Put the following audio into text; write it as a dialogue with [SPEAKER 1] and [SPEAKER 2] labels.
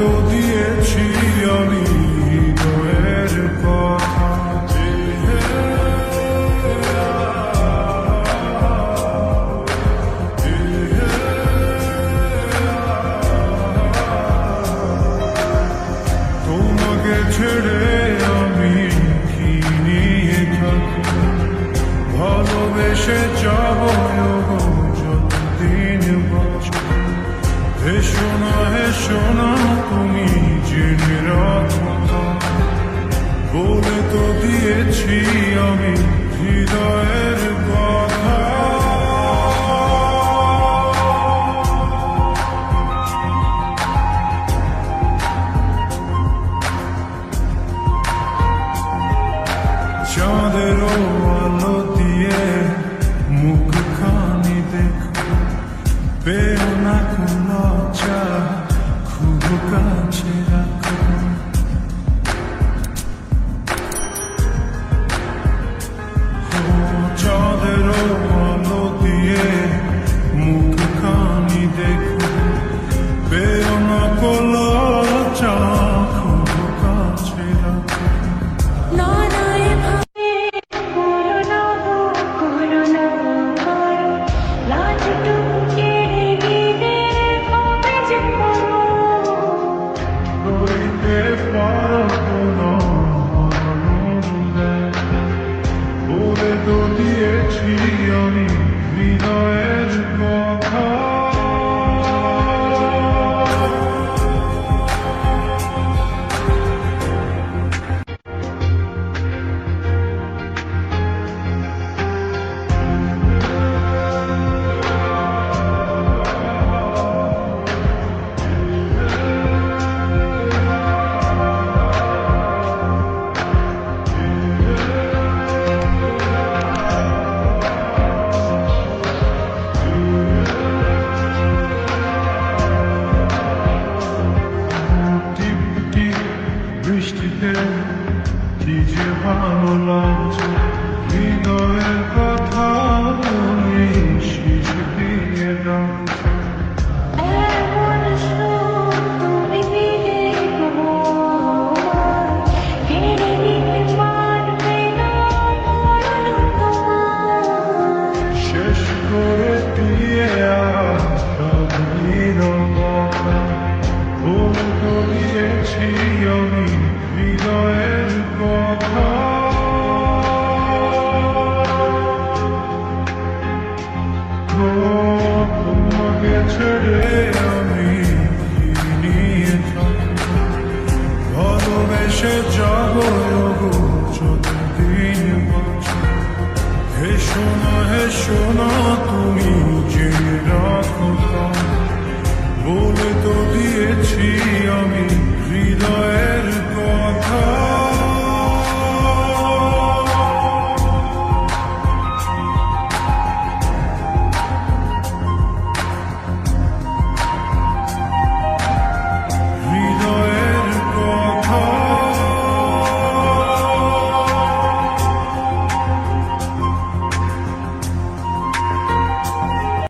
[SPEAKER 1] তো দিয়েছি আমি হৃদয়ের কথা, তোমাকে ছেড়ে আমি কি নিয়ে থাকি, ভালোবেসে যাব যতদিন বাঁচব। হেসো না তুমি জেনে রাখো, বলে তো দিয়েছি আমি হৃদয়ের কথা। চাঁদের আলো দিয়ে মুখখানি দেখো, পেও না কোনো চা, খুব কাছে রাখো। চাঁদের আলো দিয়ে মুখখানি দেখো, পেও না কোনো চা, খুব কাছে রাখো। বলে তো দিয়েছি আমি হৃদয়ের কথা। বৃষ্টিতে কি যে ভালো লাগছে, হৃদয়ের কথা তুমি শীষ দিয়ে ডাকছো। শেষ করে দিয়ে বলে তো দিয়েছি আমি হৃদয়ের কথা। তোমাকে ছেড়ে আমি কি নিয়ে থাকি, ভালোবেসে যাব যতদিন বাঁচব। হেসো না